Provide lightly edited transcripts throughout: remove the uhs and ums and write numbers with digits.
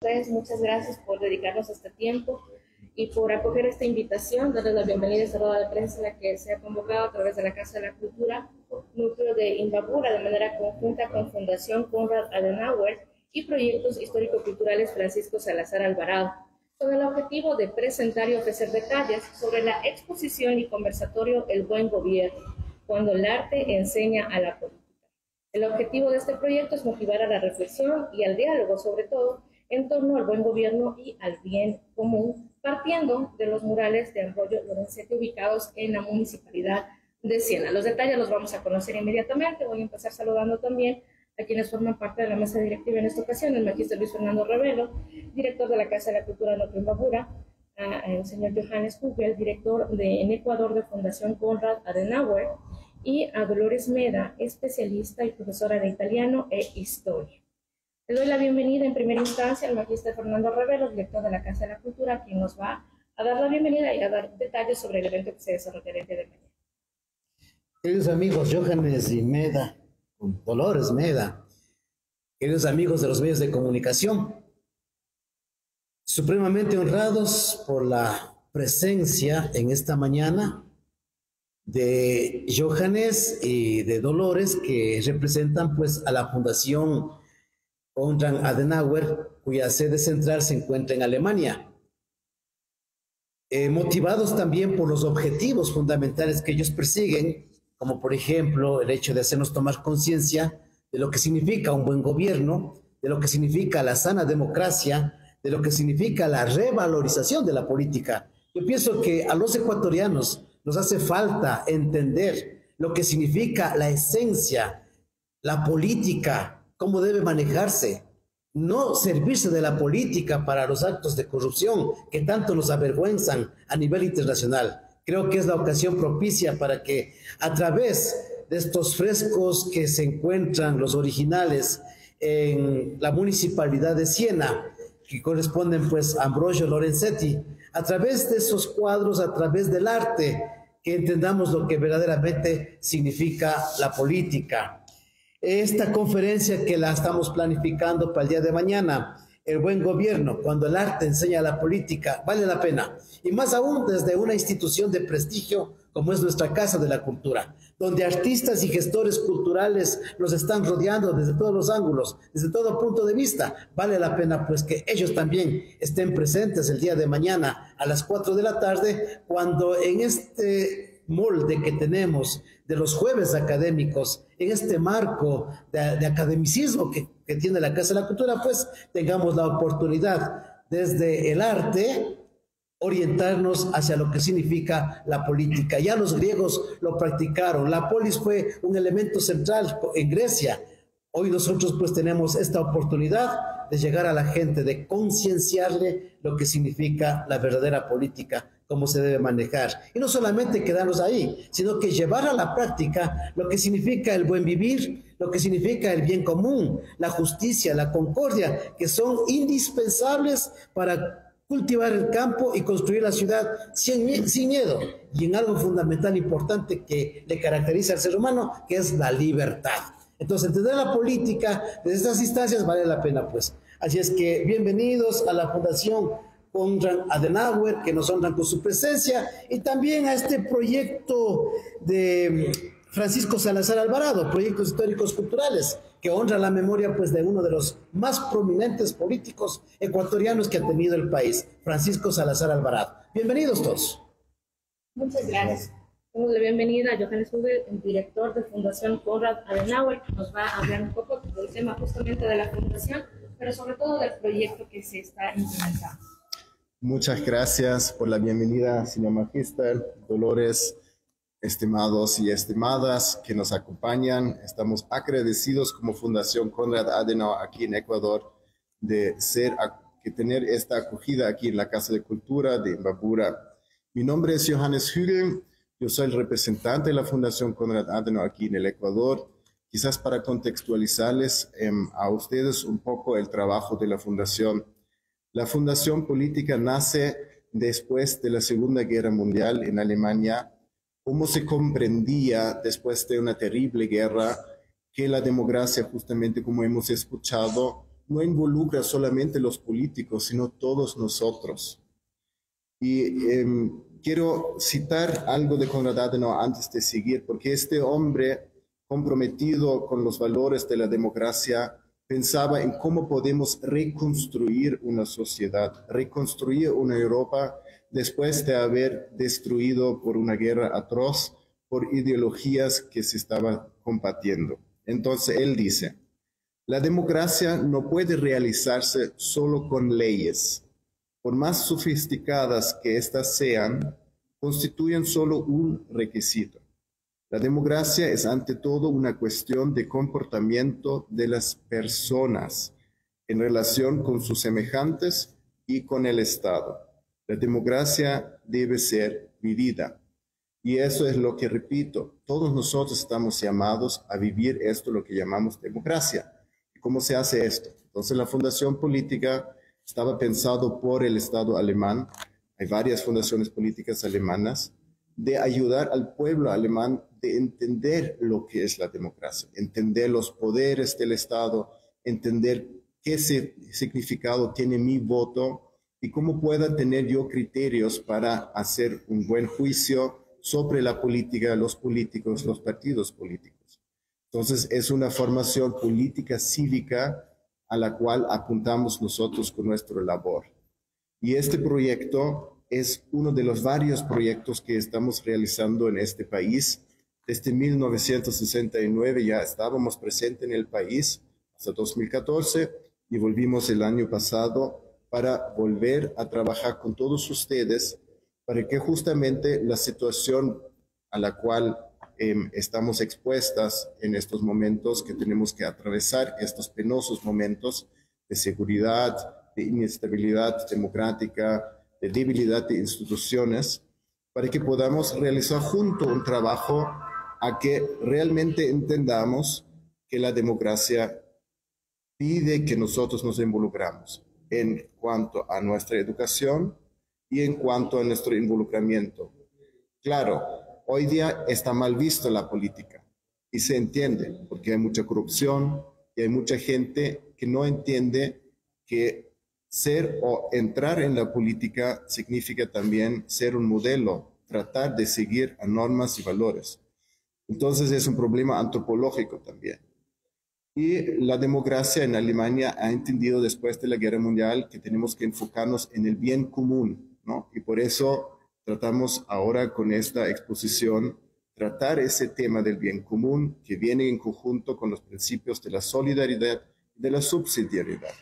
ustedes, muchas gracias por dedicarnos este tiempo y por acoger esta invitación, darles la bienvenida a esta rueda de prensa en la que se ha convocado a través de la Casa de la Cultura, núcleo de Imbabura, de manera conjunta con Fundación Konrad Adenauer y Proyectos Histórico-Culturales Francisco Salazar Alvarado, con el objetivo de presentar y ofrecer detalles sobre la exposición y conversatorio El Buen Gobierno, cuando el arte enseña a la política. El objetivo de este proyecto es motivar a la reflexión y al diálogo, sobre todo, en torno al buen gobierno y al bien común, partiendo de los murales de Ambrogio Lorenzetti ubicados en la municipalidad de Siena. Los detalles los vamos a conocer inmediatamente. Voy a empezar saludando también a quienes forman parte de la mesa directiva en esta ocasión: el magíster Luis Fernando Revelo, director de la Casa de la Cultura Núcleo Imbabura; el señor Johannes Kugel, director en Ecuador de Fundación Konrad Adenauer; y a Dolores Meda, especialista y profesora de italiano e historia. Le doy la bienvenida en primera instancia al magíster Fernando Revelo, director de la Casa de la Cultura, quien nos va a dar la bienvenida y a dar detalles sobre el evento que se desarrollará el día de mañana. Queridos amigos, Johannes y Meda, Dolores Meda, queridos amigos de los medios de comunicación, supremamente honrados por la presencia en esta mañana de Johannes y de Dolores, que representan pues a la Fundación Konrad Adenauer, cuya sede central se encuentra en Alemania. Motivados también por los objetivos fundamentales que ellos persiguen, como por ejemplo el hecho de hacernos tomar conciencia de lo que significa un buen gobierno, de lo que significa la sana democracia, de lo que significa la revalorización de la política. Yo pienso que a los ecuatorianos nos hace falta entender lo que significa la esencia, la política, cómo debe manejarse, no servirse de la política para los actos de corrupción que tanto nos avergüenzan a nivel internacional. Creo que es la ocasión propicia para que a través de estos frescos que se encuentran, los originales, en la municipalidad de Siena, que corresponden pues a Ambrogio Lorenzetti, a través de esos cuadros, a través del arte, que entendamos lo que verdaderamente significa la política. Esta conferencia que la estamos planificando para el día de mañana, el buen gobierno, cuando el arte enseña a la política, vale la pena. Y más aún desde una institución de prestigio como es nuestra Casa de la Cultura, donde artistas y gestores culturales nos están rodeando desde todos los ángulos, desde todo punto de vista. Vale la pena pues que ellos también estén presentes el día de mañana a las 4 de la tarde, cuando en este molde que tenemos de los jueves académicos, en este marco de academicismo que tiene la Casa de la Cultura, pues tengamos la oportunidad desde el arte orientarnos hacia lo que significa la política. Ya los griegos lo practicaron, la polis fue un elemento central en Grecia. Hoy nosotros pues tenemos esta oportunidad de llegar a la gente, de concienciarle lo que significa la verdadera política, cómo se debe manejar. Y no solamente quedarnos ahí, sino que llevar a la práctica lo que significa el buen vivir, lo que significa el bien común, la justicia, la concordia, que son indispensables para cultivar el campo y construir la ciudad sin miedo, y en algo fundamental importante que le caracteriza al ser humano, que es la libertad. Entonces, entender la política desde estas instancias vale la pena, pues. Así es que bienvenidos a la Fundación Konrad Adenauer, que nos honran con su presencia, y también a este proyecto de Francisco Salazar Alvarado, Proyectos Históricos Culturales, que honra la memoria pues de uno de los más prominentes políticos ecuatorianos que ha tenido el país, Francisco Salazar Alvarado. Bienvenidos todos. Muchas gracias. Damos la bienvenida a Johannes Kugel, el director de Fundación Konrad Adenauer, que nos va a hablar un poco del tema justamente de la fundación, pero sobre todo del proyecto que se está implementando. Muchas gracias por la bienvenida, señor magíster, Dolores, estimados y estimadas que nos acompañan. Estamos agradecidos como Fundación Konrad Adenauer aquí en Ecuador de tener esta acogida aquí en la Casa de Cultura de Imbabura. Mi nombre es Johannes Kugel, yo soy el representante de la Fundación Konrad Adenauer aquí en el Ecuador. Quizás para contextualizarles a ustedes un poco el trabajo de la Fundación. La Fundación Política nace después de la Segunda Guerra Mundial en Alemania, cómo se comprendía después de una terrible guerra que la democracia, justamente como hemos escuchado, no involucra solamente los políticos, sino todos nosotros. Y quiero citar algo de Konrad Adenauer antes de seguir, porque este hombre comprometido con los valores de la democracia pensaba en cómo podemos reconstruir una sociedad, reconstruir una Europa después de haber destruido por una guerra atroz, por ideologías que se estaban combatiendo. Entonces él dice, la democracia no puede realizarse solo con leyes. Por más sofisticadas que éstas sean, constituyen solo un requisito. La democracia es ante todo una cuestión de comportamiento de las personas en relación con sus semejantes y con el Estado. La democracia debe ser vivida. Y eso es lo que repito, todos nosotros estamos llamados a vivir esto, lo que llamamos democracia. ¿Y cómo se hace esto? Entonces la fundación política estaba pensado por el Estado alemán, hay varias fundaciones políticas alemanas, de ayudar al pueblo alemán de entender lo que es la democracia, entender los poderes del Estado, entender qué significado tiene mi voto y cómo pueda tener yo criterios para hacer un buen juicio sobre la política, los políticos, los partidos políticos. Entonces es una formación política cívica a la cual apuntamos nosotros con nuestra labor. Y este proyecto es uno de los varios proyectos que estamos realizando en este país. Desde 1969 ya estábamos presentes en el país, hasta 2014, y volvimos el año pasado para volver a trabajar con todos ustedes, para que justamente la situación a la cual estamos expuestas en estos momentos, que tenemos que atravesar estos penosos momentos de seguridad, de inestabilidad democrática, de debilidad de instituciones, para que podamos realizar junto un trabajo a que realmente entendamos que la democracia pide que nosotros nos involucramos en cuanto a nuestra educación y en cuanto a nuestro involucramiento. Claro, hoy día está mal visto la política y se entiende porque hay mucha corrupción y hay mucha gente que no entiende que ser o entrar en la política significa también ser un modelo, tratar de seguir a normas y valores. Entonces es un problema antropológico también. Y la democracia en Alemania ha entendido después de la Guerra Mundial que tenemos que enfocarnos en el bien común, ¿no? Y por eso tratamos ahora con esta exposición, tratar ese tema del bien común que viene en conjunto con los principios de la solidaridad y de la subsidiariedad.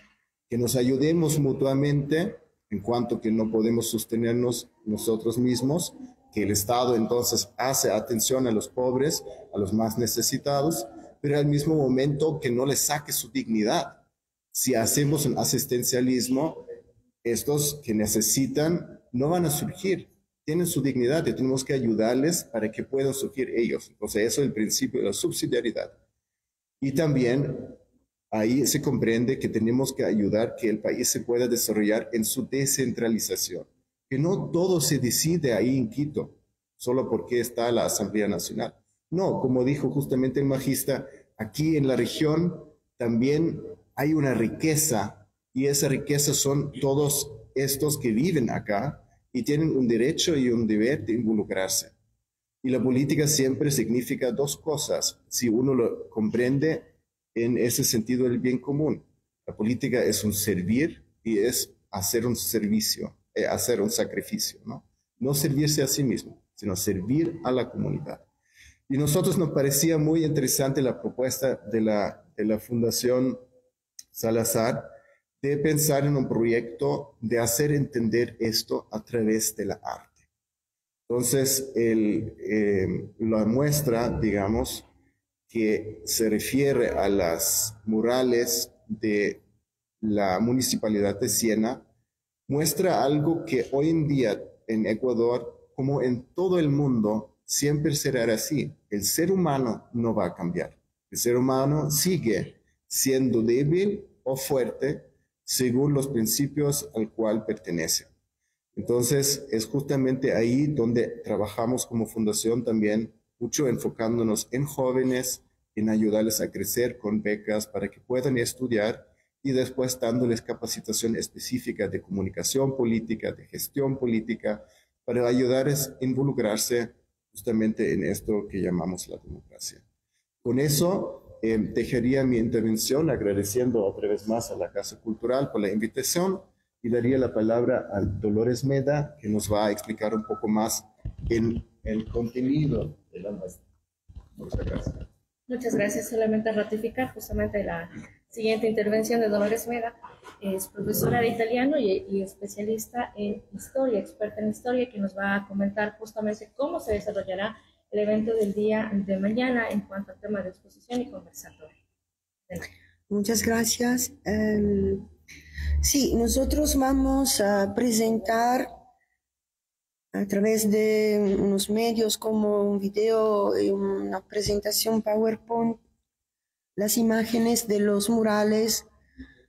Que nos ayudemos mutuamente en cuanto que no podemos sostenernos nosotros mismos, que el Estado entonces hace atención a los pobres, a los más necesitados, pero al mismo momento que no les saque su dignidad. Si hacemos un asistencialismo, estos que necesitan no van a surgir, tienen su dignidad y tenemos que ayudarles para que puedan surgir ellos. Entonces eso es el principio de la subsidiariedad. Y también ahí se comprende que tenemos que ayudar que el país se pueda desarrollar en su descentralización, que no todo se decide ahí en Quito, solo porque está la Asamblea Nacional. No, como dijo justamente el magista, aquí en la región también hay una riqueza y esa riqueza son todos estos que viven acá y tienen un derecho y un deber de involucrarse. Y la política siempre significa dos cosas, si uno lo comprende en ese sentido del bien común. La política es un servir y es hacer un servicio, hacer un sacrificio, ¿no? No servirse a sí mismo, sino servir a la comunidad. Y nosotros nos parecía muy interesante la propuesta de la Fundación Salazar de pensar en un proyecto de hacer entender esto a través de la arte. Entonces, la muestra, digamos, que se refiere a las murales de la Municipalidad de Siena, muestra algo que hoy en día en Ecuador, como en todo el mundo, siempre será así. El ser humano no va a cambiar. El ser humano sigue siendo débil o fuerte según los principios al cual pertenece. Entonces, es justamente ahí donde trabajamos como fundación también, mucho enfocándonos en jóvenes, en ayudarles a crecer con becas para que puedan estudiar y después dándoles capacitación específica de comunicación política, de gestión política, para ayudarles a involucrarse justamente en esto que llamamos la democracia. Con eso dejaría mi intervención agradeciendo otra vez más a la Casa Cultural por la invitación y daría la palabra a Dolores Meda, que nos va a explicar un poco más en el contenido de la muestra. Muchas gracias. Muchas gracias. Solamente ratificar justamente la siguiente intervención de Dolores Meda. Es profesora de italiano y especialista en historia, experta en historia, que nos va a comentar justamente cómo se desarrollará el evento del día de mañana en cuanto al tema de exposición y conversatorio. Muchas gracias. Sí, nosotros vamos a presentar a través de unos medios como un video y una presentación PowerPoint las imágenes de los murales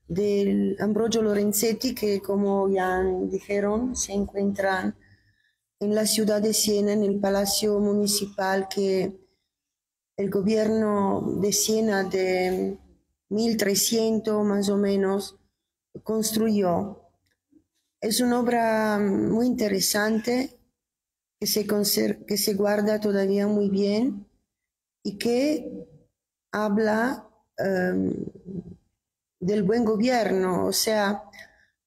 del Ambrogio Lorenzetti, que como ya dijeron se encuentran en la ciudad de Siena, en el Palacio Municipal que el gobierno de Siena de 1300 más o menos construyó. Es una obra muy interesante que se guarda todavía muy bien y que habla del buen gobierno. O sea,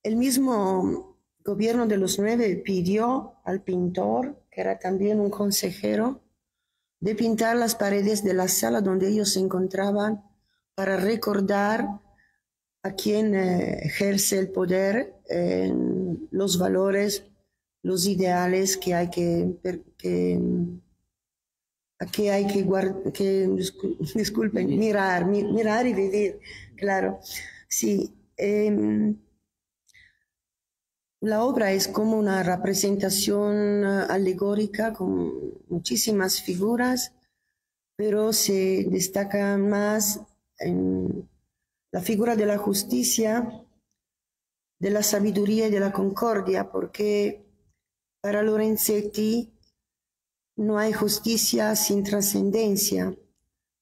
el mismo gobierno de los 9 pidió al pintor, que era también un consejero, de pintar las paredes de la sala donde ellos se encontraban para recordar a quien ejerce el poder, los valores, los ideales que hay mirar y vivir, claro. Sí, la obra es como una representación alegórica con muchísimas figuras, pero se destaca más en la figura de la justicia, de la sabiduría y de la concordia, porque para Lorenzetti no hay justicia sin trascendencia,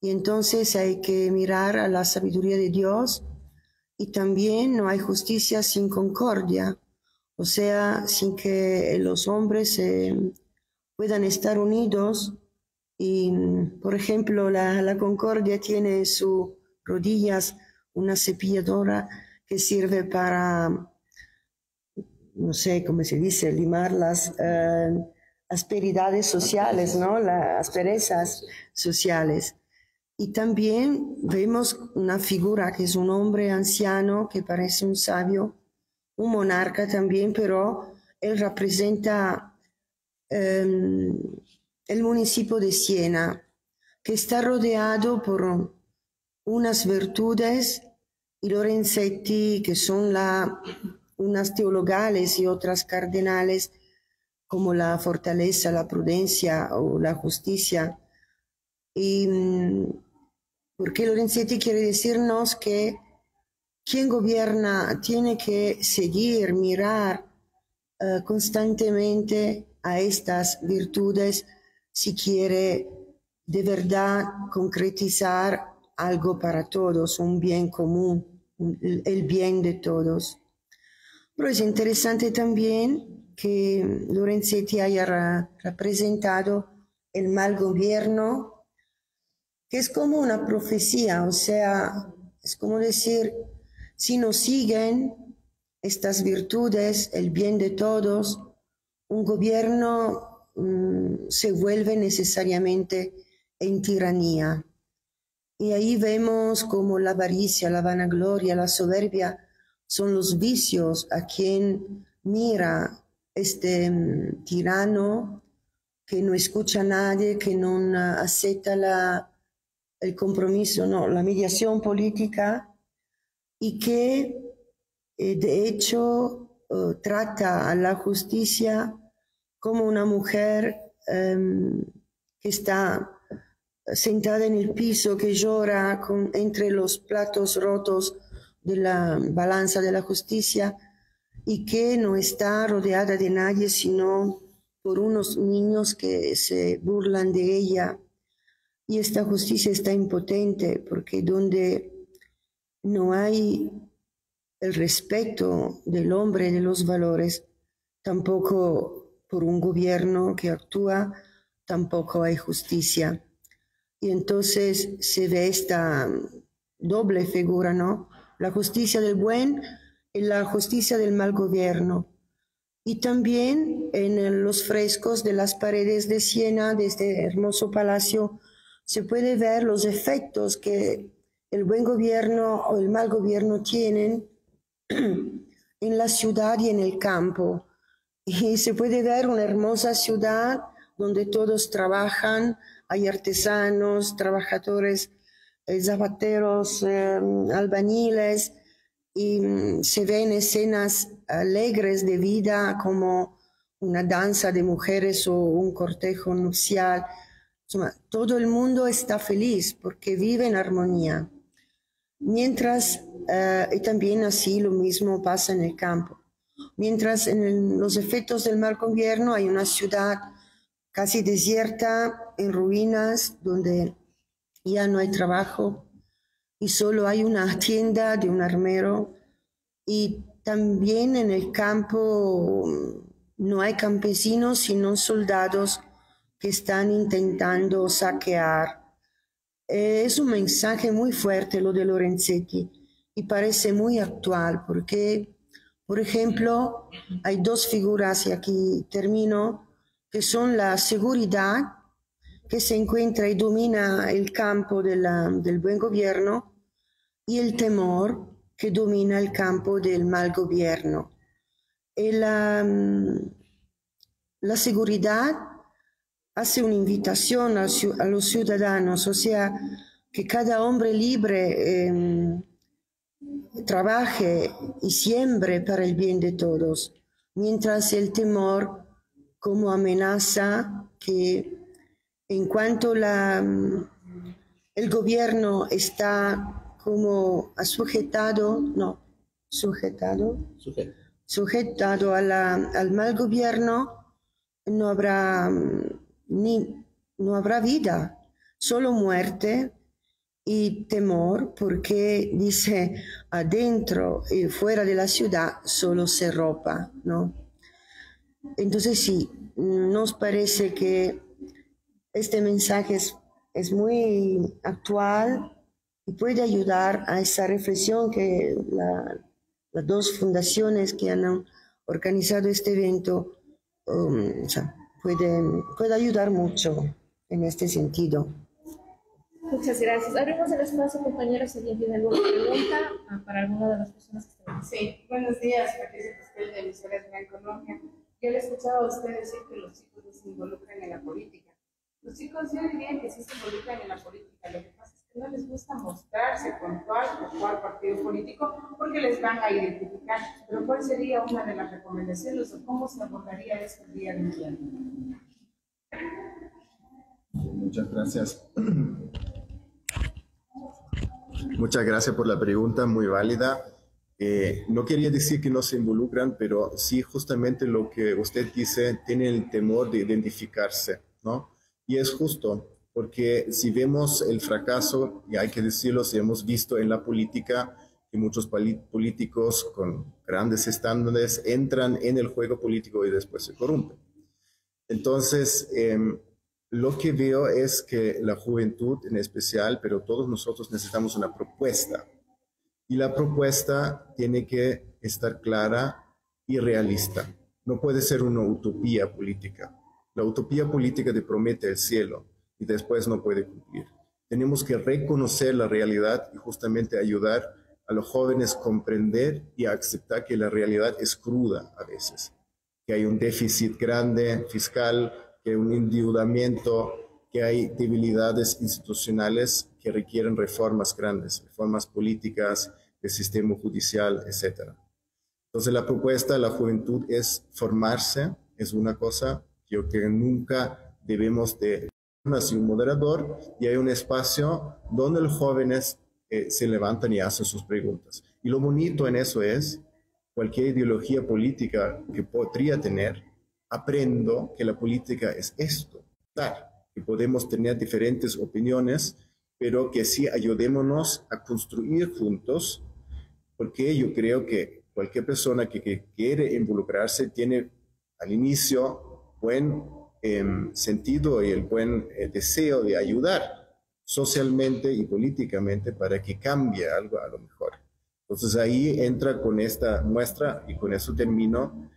y entonces hay que mirar a la sabiduría de Dios, y también no hay justicia sin concordia, o sea, sin que los hombres puedan estar unidos. Y, por ejemplo, la concordia tiene en sus rodillas una cepilladora que sirve para, no sé cómo se dice, limar las asperidades sociales, ¿no? Las asperezas sociales. Y también vemos una figura que es un hombre anciano que parece un sabio, un monarca también, pero él representa el municipio de Siena, que está rodeado por unas virtudes, y Lorenzetti, que son unas teologales y otras cardenales, como la fortaleza, la prudencia o la justicia. Y porque Lorenzetti quiere decirnos que quien gobierna tiene que seguir, mirar constantemente a estas virtudes si quiere de verdad concretizar algo para todos, un bien común, el bien de todos. Pero es interesante también que Lorenzetti haya representado el mal gobierno, que es como una profecía, o sea, es como decir, si no siguen estas virtudes, el bien de todos, un gobierno se vuelve necesariamente en tiranía. Y ahí vemos como la avaricia, la vanagloria, la soberbia son los vicios a quien mira este tirano que no escucha a nadie, que no acepta el compromiso, no, la mediación política, y que de hecho trata a la justicia como una mujer que está sentada en el piso, que llora entre los platos rotos de la balanza de la justicia, y que no está rodeada de nadie sino por unos niños que se burlan de ella. Y esta justicia está impotente porque donde no hay el respeto del hombre y de los valores, tampoco por un gobierno que actúa, tampoco hay justicia. Y entonces se ve esta doble figura, ¿no? La justicia del buen y la justicia del mal gobierno. Y también en los frescos de las paredes de Siena, de este hermoso palacio, se puede ver los efectos que el buen gobierno o el mal gobierno tienen en la ciudad y en el campo. Y se puede ver una hermosa ciudad donde todos trabajan, hay artesanos, trabajadores, zapateros, albañiles, y se ven escenas alegres de vida como una danza de mujeres o un cortejo nupcial. Todo el mundo está feliz porque vive en armonía. Mientras, y también así lo mismo pasa en el campo. Mientras en los efectos del mal gobierno hay una ciudad casi desierta, en ruinas, donde ya no hay trabajo y solo hay una tienda de un armero. Y también en el campo no hay campesinos, sino soldados que están intentando saquear. Es un mensaje muy fuerte lo de Lorenzetti y parece muy actual porque, por ejemplo, hay dos figuras, y aquí termino, que son la seguridad que se encuentra y domina el campo del buen gobierno y el temor que domina el campo del mal gobierno. Y la seguridad hace una invitación a los ciudadanos, o sea, que cada hombre libre trabaje y siembre para el bien de todos, mientras el temor como amenaza que en cuanto el gobierno está como sujetado al mal gobierno, no habrá vida, solo muerte y temor, porque dice adentro y fuera de la ciudad solo se ropa, ¿no? Entonces sí, nos parece que este mensaje es muy actual y puede ayudar a esa reflexión que las dos fundaciones que han organizado este evento puede ayudar mucho en este sentido. Muchas gracias. Abrimos el espacio, compañeros, si alguien tiene alguna pregunta para alguna de las personas que están aquí. Sí, buenos días, Patricia Pastel de Emisoras Gran Colombia. Yo le escuchaba a usted decir que los chicos no se involucran en la política. Los chicos yo diría que sí se involucran en la política, lo que pasa es que no les gusta mostrarse con cuál partido político porque les van a identificar. Pero ¿cuál sería una de las recomendaciones o cómo se abordaría esto el día de hoy? Muchas gracias. Muchas gracias por la pregunta, muy válida. No quería decir que no se involucran, pero sí justamente lo que usted dice, tiene el temor de identificarse, ¿no? Y es justo, porque si vemos el fracaso, y hay que decirlo, si hemos visto en la política que muchos políticos con grandes estándares entran en el juego político y después se corrompen. Entonces, lo que veo es que la juventud en especial, pero todos nosotros necesitamos una propuesta. Y la propuesta tiene que estar clara y realista. No puede ser una utopía política. La utopía política te promete el cielo y después no puede cumplir. Tenemos que reconocer la realidad y justamente ayudar a los jóvenes a comprender y a aceptar que la realidad es cruda a veces. Que hay un déficit grande fiscal, que hay un endeudamiento, que hay debilidades institucionales que requieren reformas grandes, reformas políticas, del sistema judicial, etc. Entonces la propuesta de la juventud es formarse, es una cosa que nunca debemos de... Así un moderador y hay un espacio donde los jóvenes se levantan y hacen sus preguntas. Y lo bonito en eso es, cualquier ideología política que podría tener, aprendo que la política es esto, que podemos tener diferentes opiniones, pero que sí ayudémonos a construir juntos porque yo creo que cualquier persona que quiere involucrarse tiene al inicio buen sentido y el buen deseo de ayudar socialmente y políticamente para que cambie algo a lo mejor. Entonces ahí entra con esta muestra, y con eso termino,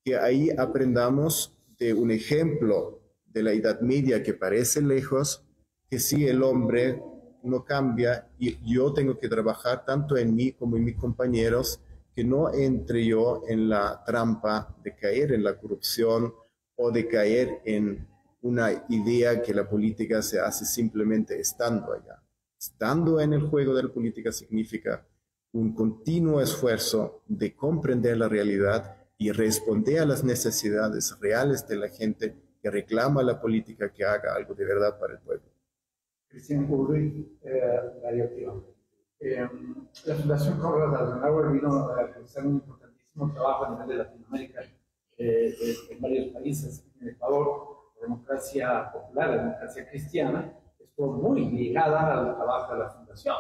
que ahí aprendamos de un ejemplo de la Edad Media que parece lejos, que si el hombre no cambia, y yo tengo que trabajar tanto en mí como en mis compañeros, que no entre yo en la trampa de caer en la corrupción o de caer en una idea que la política se hace simplemente estando allá. Estando en el juego de la política significa un continuo esfuerzo de comprender la realidad y responder a las necesidades reales de la gente que reclama a la política que haga algo de verdad para el pueblo. Cristian Urri, radioactivo. La Fundación Konrad Adenauer vino a realizar un importantísimo trabajo a nivel de Latinoamérica, en varios países. En Ecuador, la democracia popular, la democracia cristiana, estuvo muy ligada al trabajo de la Fundación.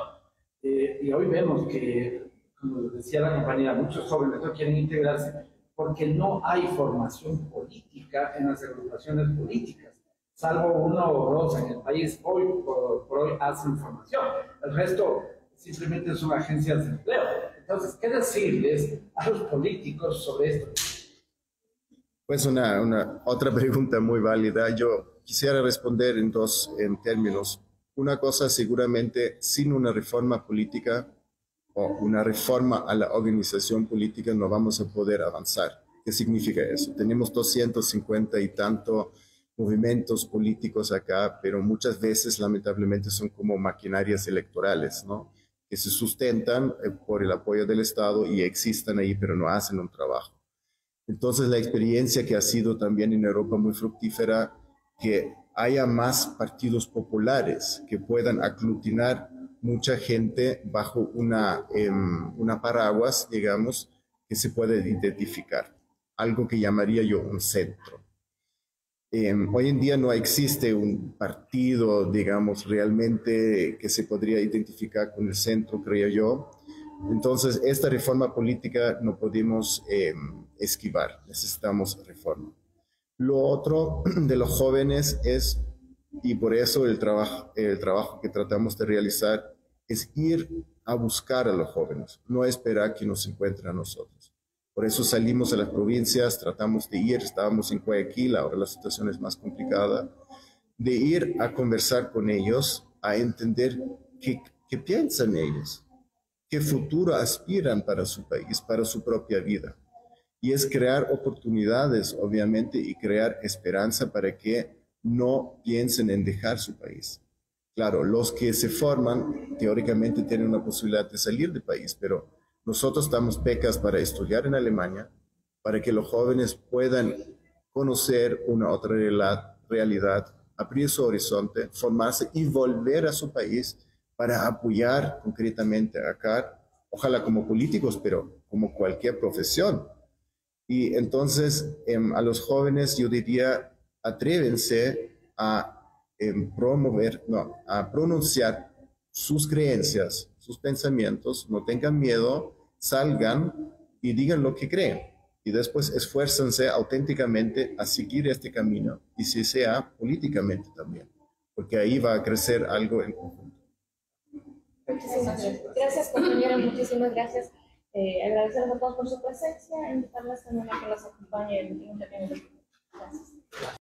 Y hoy vemos que, como decía la compañera, muchos jóvenes no quieren integrarse porque no hay formación política en las agrupaciones políticas, salvo uno o dos en el país hoy por hoy hacen formación. El resto simplemente son agencias de empleo. Entonces, ¿qué decirles a los políticos sobre esto? Pues una otra pregunta muy válida. Yo quisiera responder en dos términos. Una cosa, seguramente, sin una reforma política o una reforma a la organización política no vamos a poder avanzar. ¿Qué significa eso? Tenemos 250 y tanto movimientos políticos acá, pero muchas veces, lamentablemente, son como maquinarias electorales, ¿no? Que se sustentan por el apoyo del Estado y existan ahí, pero no hacen un trabajo. Entonces, la experiencia que ha sido también en Europa muy fructífera, que haya más partidos populares que puedan aglutinar mucha gente bajo una paraguas, digamos, que se puede identificar. Algo que llamaría yo un centro. Hoy en día no existe un partido, digamos, realmente que se podría identificar con el centro, creo yo. Entonces, esta reforma política no podemos esquivar, necesitamos reforma. Lo otro de los jóvenes es, y por eso el trabajo que tratamos de realizar, es ir a buscar a los jóvenes, no esperar que nos encuentren a nosotros. Por eso salimos a las provincias, tratamos de ir, estábamos en Guayaquil, ahora la situación es más complicada, de ir a conversar con ellos, a entender qué piensan ellos, qué futuro aspiran para su país, para su propia vida. Y es crear oportunidades, obviamente, y crear esperanza para que no piensen en dejar su país. Claro, los que se forman, teóricamente tienen una posibilidad de salir del país, pero nosotros damos becas para estudiar en Alemania, para que los jóvenes puedan conocer una otra realidad, abrir su horizonte, formarse y volver a su país para apoyar concretamente acá, ojalá como políticos, pero como cualquier profesión. Y entonces a los jóvenes yo diría, atrévense a a pronunciar sus creencias, sus pensamientos, no tengan miedo, salgan y digan lo que creen. Y después esfuércense auténticamente a seguir este camino, y si sea políticamente también, porque ahí va a crecer algo en conjunto. Muchísimas gracias, compañera, muchísimas gracias. Agradecerles a todos por su presencia, invitarles también a que los acompañen en un pequeño